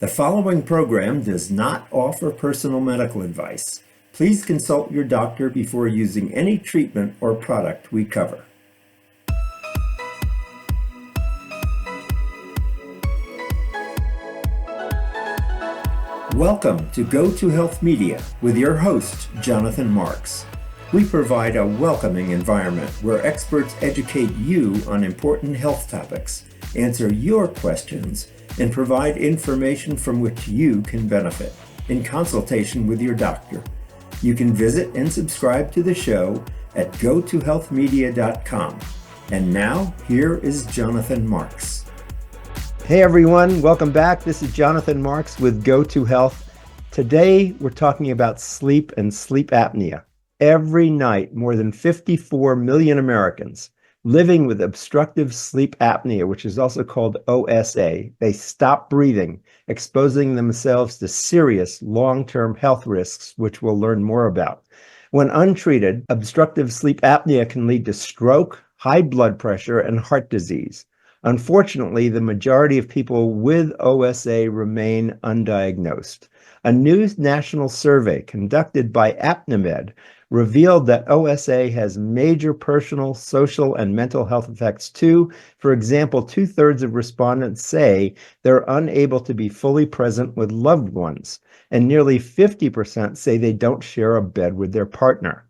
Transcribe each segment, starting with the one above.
The following program does not offer personal medical advice. Please consult your doctor before using any treatment or product we cover. Welcome to Go to Health Media with your host, Jonathan Marks. We provide a welcoming environment where experts educate you on important health topics, answer your questions, and provide information from which you can benefit in consultation with your doctor. You can visit and subscribe to the show at gotohealthmedia.com. And now, here is Jonathan Marks. Hey everyone, welcome back. This is Jonathan Marks with Go to Health. Today, we're talking about sleep and sleep apnea. Every night, more than 54 million Americans living with obstructive sleep apnea, which is also called OSA, they stop breathing, exposing themselves to serious long-term health risks, which we'll learn more about. When untreated, obstructive sleep apnea can lead to stroke, high blood pressure, and heart disease. Unfortunately, the majority of people with OSA remain undiagnosed. A new national survey conducted by Apnimed revealed that OSA has major personal, social, and mental health effects too. For example, 2/3 of respondents say they're unable to be fully present with loved ones, and nearly 50% say they don't share a bed with their partner.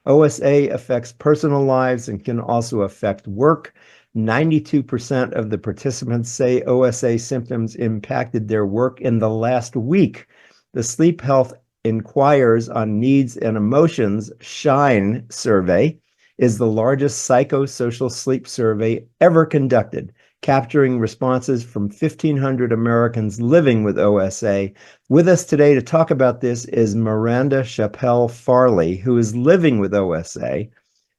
OSA affects personal lives and can also affect work. 92% of the participants say OSA symptoms impacted their work in the last week. The Sleep Health Inquires on Needs and Emotions SHINE survey is the largest psychosocial sleep survey ever conducted, capturing responses from 1,500 Americans living with OSA. With us today to talk about this is Miranda Farley, who is living with OSA.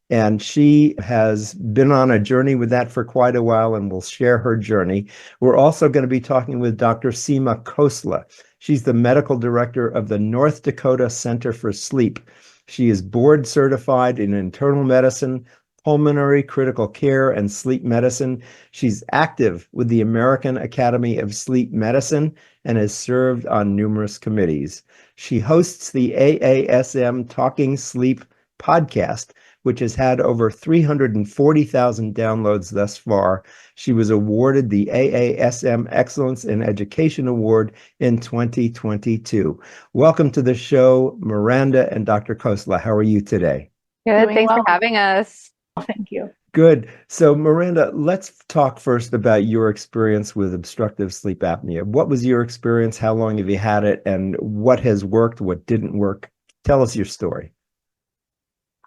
And she has been on a journey with that for quite a while and will share her journey. We're also going to be talking with Dr. Seema Khosla. She's the medical director of the North Dakota Center for Sleep. She is board certified in internal medicine, pulmonary critical care, and sleep medicine. She's active with the American Academy of Sleep Medicine and has served on numerous committees. She hosts the AASM Talking Sleep podcast, which has had over 340,000 downloads thus far. She was awarded the AASM Excellence in Education Award in 2022. Welcome to the show, Miranda and Dr. Khosla. How are you today? Good. Thanks for having us. Thank you. Good. So, Miranda, let's talk first about your experience with obstructive sleep apnea. What was your experience? How long have you had it? And what has worked? What didn't work? Tell us your story.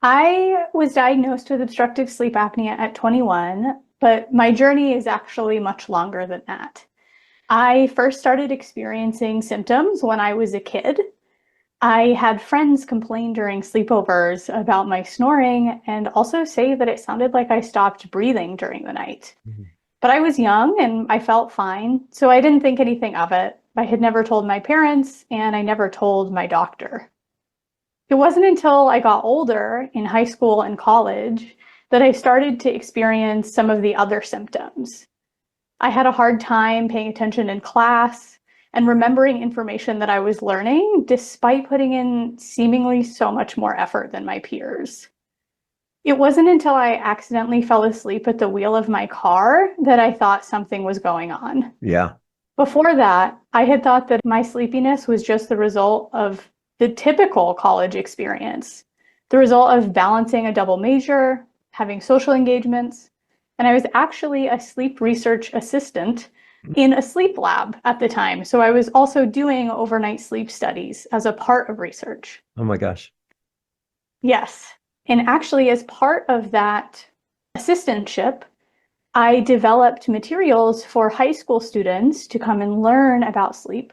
I was diagnosed with obstructive sleep apnea at 21, but my journey is actually much longer than that. I first started experiencing symptoms when I was a kid. I had friends complain during sleepovers about my snoring and also say that it sounded like I stopped breathing during the night. But I was young and I felt fine, so I didn't think anything of it. I had never told my parents and I never told my doctor. It wasn't until I got older in high school and college that I started to experience some of the other symptoms. I had a hard time paying attention in class and remembering information that I was learning, despite putting in seemingly so much more effort than my peers. It wasn't until I accidentally fell asleep at the wheel of my car that I thought something was going on. Yeah. Before that, I had thought that my sleepiness was just the result of the typical college experience, the result of balancing a double major, having social engagements, and I was actually a sleep research assistant in a sleep lab at the time. So I was also doing overnight sleep studies as a part of research. Oh my gosh. Yes. And actually, as part of that assistantship, I developed materials for high school students to come and learn about sleep.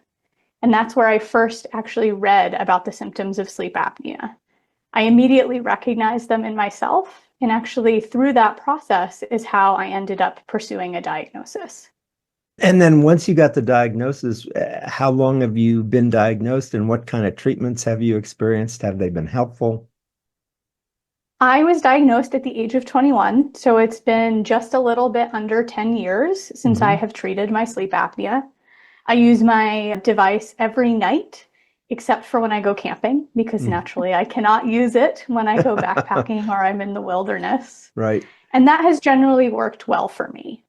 And that's where I first actually read about the symptoms of sleep apnea. I immediately recognized them in myself, and actually through that process is how I ended up pursuing a diagnosis. And then once you got the diagnosis, how long have you been diagnosed and what kind of treatments have you experienced? Have they been helpful? I was diagnosed at the age of 21, so it's been just a little bit under 10 years since I have treated my sleep apnea. I use my device every night, except for when I go camping, because naturally I cannot use it when I go backpacking or I'm in the wilderness. Right. And that has generally worked well for me.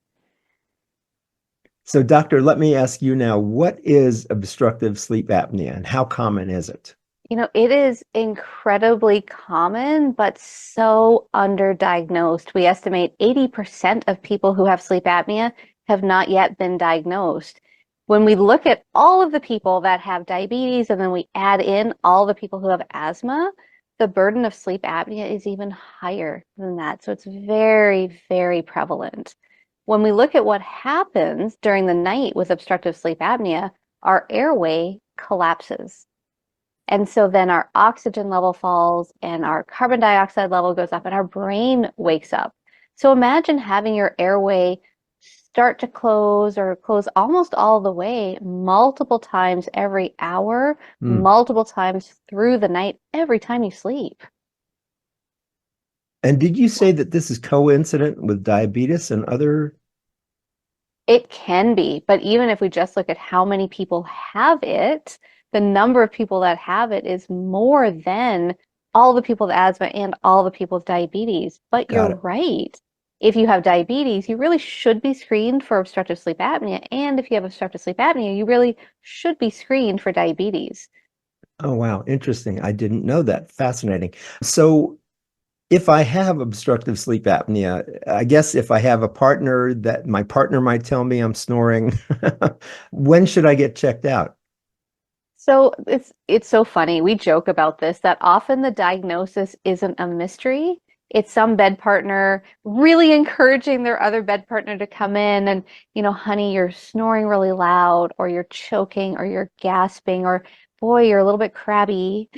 So, doctor, let me ask you now, what is obstructive sleep apnea and how common is it? It is incredibly common, but so underdiagnosed. We estimate 80% of people who have sleep apnea have not yet been diagnosed. When we look at all of the people that have diabetes and then we add in all the people who have asthma, the burden of sleep apnea is even higher than that. So it's very, very prevalent. When we look at what happens during the night with obstructive sleep apnea, our airway collapses. And so then our oxygen level falls and our carbon dioxide level goes up and our brain wakes up. So imagine having your airway start to close or close almost all the way multiple times every hour, multiple times through the night, every time you sleep. And did you say that this is coincident with diabetes and other? It can be, but even if we just look at how many people have it, the number of people that have it is more than all the people with asthma and all the people with diabetes. But you're right. If you have diabetes, you really should be screened for obstructive sleep apnea. And if you have obstructive sleep apnea, you really should be screened for diabetes. Oh, wow. Interesting. I didn't know that. Fascinating. So if I have obstructive sleep apnea, I guess if I have a partner that my partner might tell me I'm snoring, when should I get checked out? So it's so funny. We joke about this that often the diagnosis isn't a mystery. It's some bed partner really encouraging their other bed partner to come in and, honey, you're snoring really loud, or you're choking, or you're gasping, or boy, you're a little bit crabby.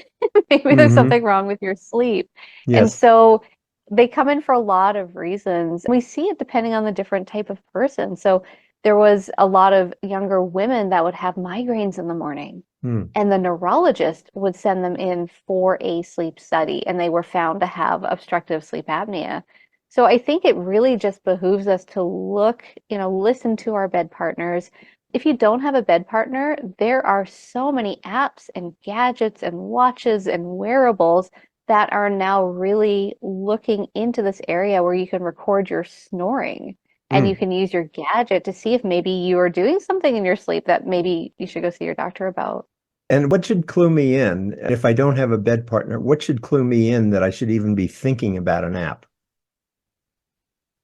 Maybe there's something wrong with your sleep. And Yes. so they come in for a lot of reasons. We see it depending on the different type of person. So there was a lot of younger women that would have migraines in the morning. And the neurologist would send them in for a sleep study, and they were found to have obstructive sleep apnea. So I think it really just behooves us to look, listen to our bed partners. If you don't have a bed partner, there are so many apps and gadgets and watches and wearables that are now really looking into this area where you can record your snoring. And you can use your gadget to see if maybe you are doing something in your sleep that maybe you should go see your doctor about. And what should clue me in, if I don't have a bed partner, what should clue me in that I should even be thinking about an app?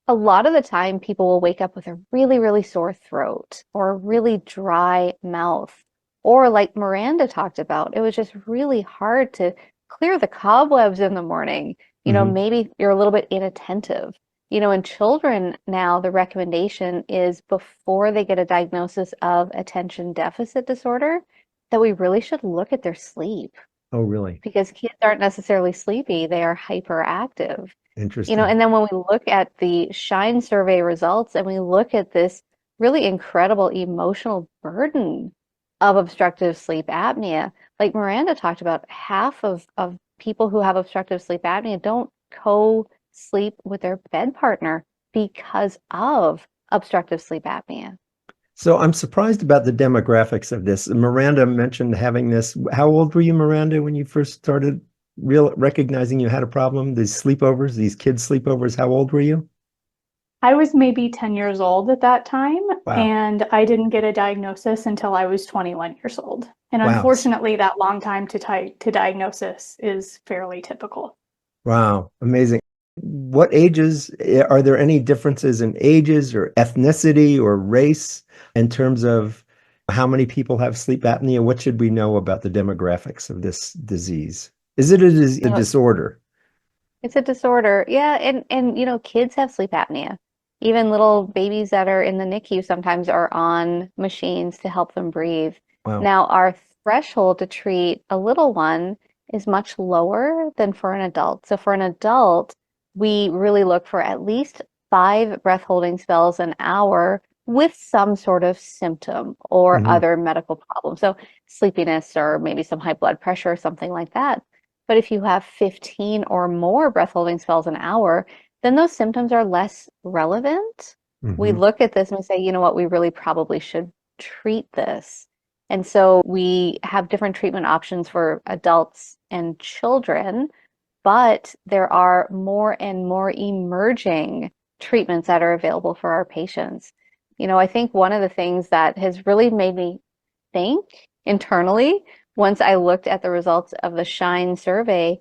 A lot of the time, people will wake up with a really, really sore throat or a really dry mouth. Or like Miranda talked about, it was just really hard to clear the cobwebs in the morning. Maybe you're a little bit inattentive. In children now, the recommendation is before they get a diagnosis of attention deficit disorder, that we really should look at their sleep. Oh, really? Because kids aren't necessarily sleepy, they are hyperactive. Interesting. And then when we look at the SHINE survey results and we look at this really incredible emotional burden of obstructive sleep apnea, like Miranda talked about, half of people who have obstructive sleep apnea don't co-sleep with their bed partner because of obstructive sleep apnea. So I'm surprised about the demographics of this. Miranda mentioned having this. How old were you, Miranda, when you first started recognizing you had a problem? These sleepovers, these kids' sleepovers, how old were you? I was maybe 10 years old at that time, Wow. and I didn't get a diagnosis until I was 21 years old. And Wow. Unfortunately, that long time to diagnosis is fairly typical. Wow, amazing. What ages, are there any differences in ages or ethnicity or race in terms of how many people have sleep apnea? What should we know about the demographics of this disease? Is it a disorder? It's a disorder. Yeah, and kids have sleep apnea. Even little babies that are in the NICU sometimes are on machines to help them breathe. Wow. Now, our threshold to treat a little one is much lower than for an adult. So for an adult, we really look for at least 5 breath holding spells an hour with some sort of symptom or other medical problem. So sleepiness or maybe some high blood pressure or something like that. But if you have 15 or more breath holding spells an hour, then those symptoms are less relevant. We look at this and we say, you know what, we really probably should treat this. And so we have different treatment options for adults and children, but there are more and more emerging treatments that are available for our patients. I think one of the things that has really made me think internally once I looked at the results of the SHINE survey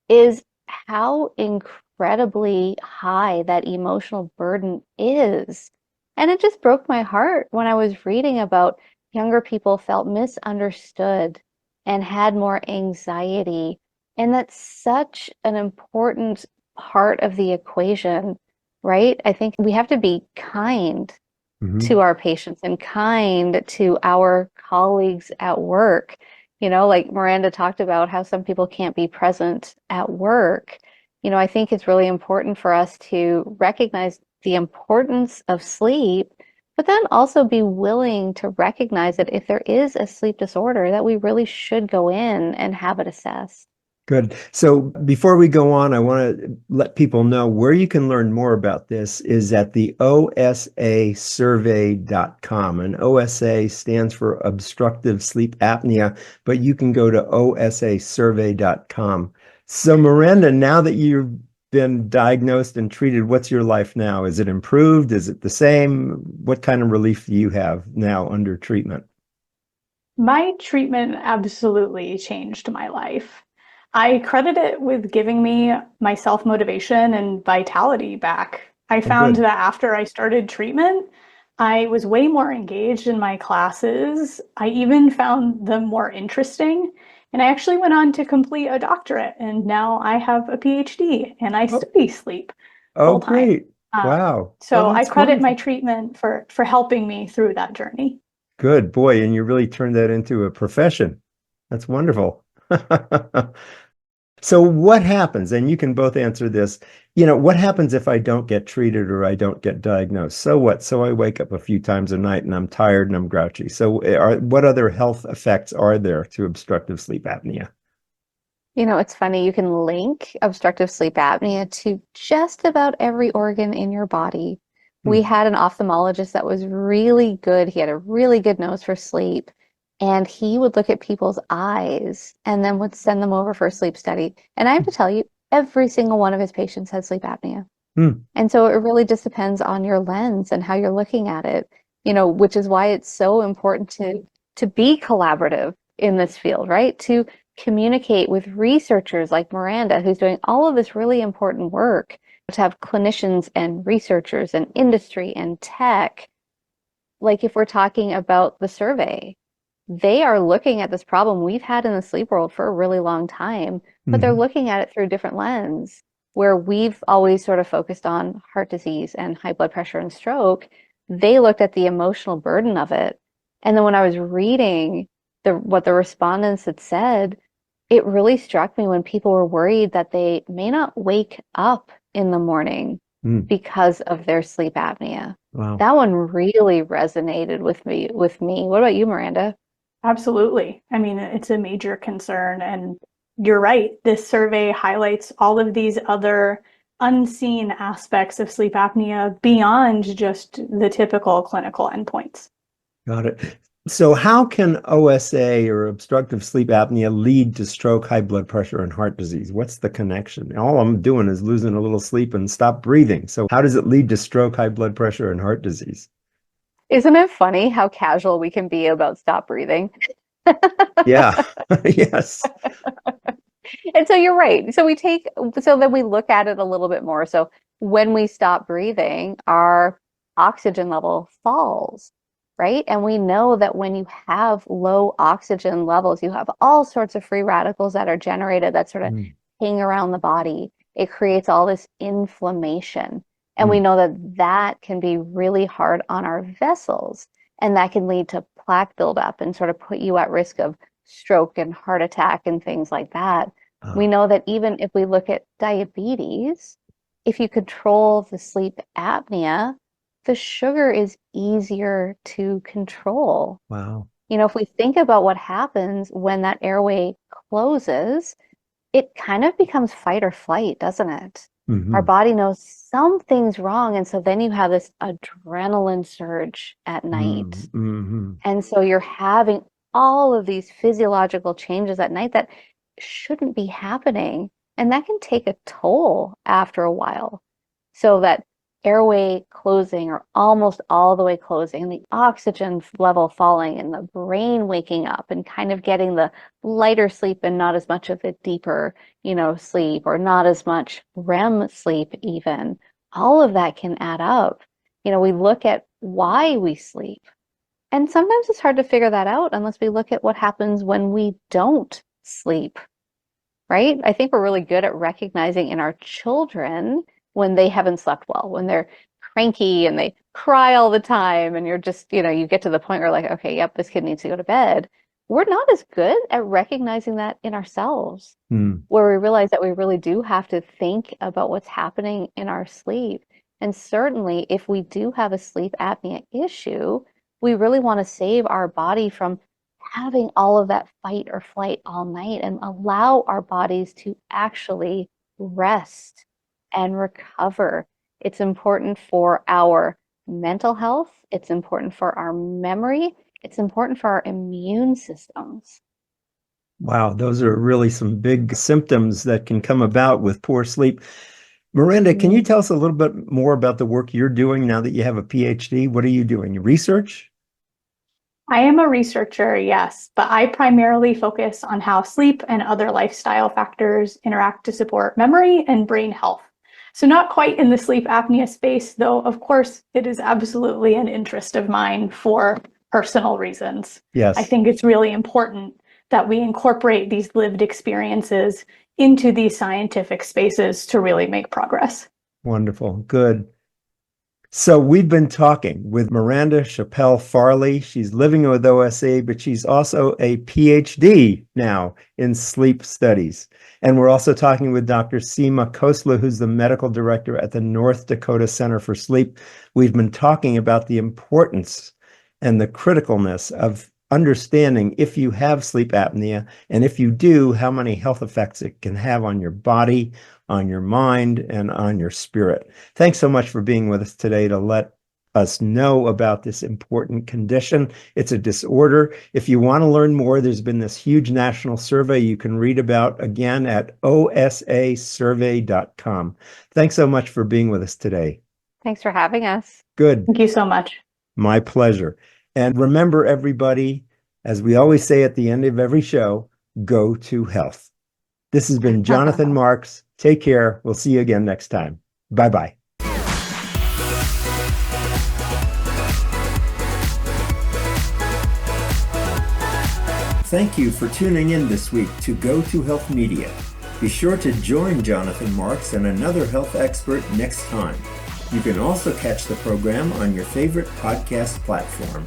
is how incredibly high that emotional burden is. And it just broke my heart when I was reading about younger people felt misunderstood and had more anxiety. And that's such an important part of the equation, right? I think we have to be kind to our patients and kind to our colleagues at work. Like Miranda talked about how some people can't be present at work. I think it's really important for us to recognize the importance of sleep, but then also be willing to recognize that if there is a sleep disorder, that we really should go in and have it assessed. Good. So before we go on, I want to let people know where you can learn more about this is at the osasurvey.com. And OSA stands for Obstructive Sleep Apnea, but you can go to osasurvey.com. So Miranda, now that you've been diagnosed and treated, what's your life now? Is it improved? Is it the same? What kind of relief do you have now under treatment? My treatment absolutely changed my life. I credit it with giving me my self-motivation and vitality back. I found that after I started treatment, I was way more engaged in my classes. I even found them more interesting. And I actually went on to complete a doctorate, and now I have a PhD and I study sleep full time. Great. Wow. So I credit my treatment for helping me through that journey. Good boy. And you really turned that into a profession. That's wonderful. So what happens, and you can both answer this, what happens if I don't get treated or I don't get diagnosed? So what? So I wake up a few times a night and I'm tired and I'm grouchy. So what other health effects are there to obstructive sleep apnea? It's funny, you can link obstructive sleep apnea to just about every organ in your body. We had an ophthalmologist that was really good. He had a really good nose for sleep. And he would look at people's eyes and then would send them over for a sleep study. And I have to tell you, every single one of his patients had sleep apnea. And so it really just depends on your lens and how you're looking at it, which is why it's so important to be collaborative in this field, right? To communicate with researchers like Miranda, who's doing all of this really important work, to have clinicians and researchers and industry and tech. Like if we're talking about the survey, they are looking at this problem we've had in the sleep world for a really long time, but they're looking at it through a different lens, where we've always sort of focused on heart disease and high blood pressure and stroke. They looked at the emotional burden of it. And then when I was reading what the respondents had said, it really struck me when people were worried that they may not wake up in the morning because of their sleep apnea. Wow. That one really resonated with me. What about you, Miranda? Absolutely. I mean, it's a major concern. And you're right. This survey highlights all of these other unseen aspects of sleep apnea beyond just the typical clinical endpoints. Got it. So how can OSA or obstructive sleep apnea lead to stroke, high blood pressure, and heart disease? What's the connection? All I'm doing is losing a little sleep and stop breathing. So how does it lead to stroke, high blood pressure, and heart disease? Isn't it funny how casual we can be about stop breathing? Yeah. Yes. And so you're right. So then we look at it a little bit more. So when we stop breathing, our oxygen level falls, right? And we know that when you have low oxygen levels, you have all sorts of free radicals that are generated that sort of hang around the body. It creates all this inflammation. And we know that can be really hard on our vessels, and that can lead to plaque buildup and sort of put you at risk of stroke and heart attack and things like that. We know that even if we look at diabetes, if you control the sleep apnea, the sugar is easier to control. Wow. If we think about what happens when that airway closes, it kind of becomes fight or flight, doesn't it? Mm-hmm. Our body knows something's wrong. And so then you have this adrenaline surge at night. Mm-hmm. And so you're having all of these physiological changes at night that shouldn't be happening. And that can take a toll after a while. So that airway closing or almost all the way closing, and the oxygen level falling, and the brain waking up and kind of getting the lighter sleep and not as much of the deeper, sleep, or not as much REM sleep even. All of that can add up. We look at why we sleep. And sometimes it's hard to figure that out unless we look at what happens when we don't sleep, right? I think we're really good at recognizing in our children when they haven't slept well, when they're cranky and they cry all the time, and you're just, you get to the point where like, okay, yep, this kid needs to go to bed. We're not as good at recognizing that in ourselves, where we realize that we really do have to think about what's happening in our sleep. And certainly if we do have a sleep apnea issue, we really want to save our body from having all of that fight or flight all night and allow our bodies to actually rest and recover. It's important for our mental health. It's important for our memory. It's important for our immune systems. Wow, those are really some big symptoms that can come about with poor sleep. Miranda, can you tell us a little bit more about the work you're doing now that you have a PhD? What are you doing? Research? I am a researcher, yes, but I primarily focus on how sleep and other lifestyle factors interact to support memory and brain health. So not quite in the sleep apnea space, though, of course, it is absolutely an interest of mine for personal reasons. Yes. I think it's really important that we incorporate these lived experiences into these scientific spaces to really make progress. Wonderful. Good. So we've been talking with Miranda Chappell Farley. She's living with OSA, but she's also a PhD now in sleep studies. And we're also talking with Dr. Seema Khosla, who's the medical director at the North Dakota Center for Sleep. We've been talking about the importance and the criticalness of understanding if you have sleep apnea, and if you do, how many health effects it can have on your body, on your mind, and on your spirit. Thanks so much for being with us today to let us know about this important condition. It's a disorder. If you want to learn more, there's been this huge national survey you can read about again at osasurvey.com. Thanks so much for being with us today. Thanks for having us. Good. Thank you so much. My pleasure. And remember, everybody, as we always say at the end of every show, go to health. This has been Jonathan Marks. Take care. We'll see you again next time. Bye-bye. Thank you for tuning in this week to Go to Health Media. Be sure to join Jonathan Marks and another health expert next time. You can also catch the program on your favorite podcast platform.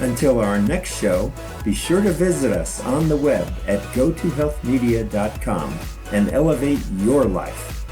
Until our next show, be sure to visit us on the web at gotohealthmedia.com and elevate your life.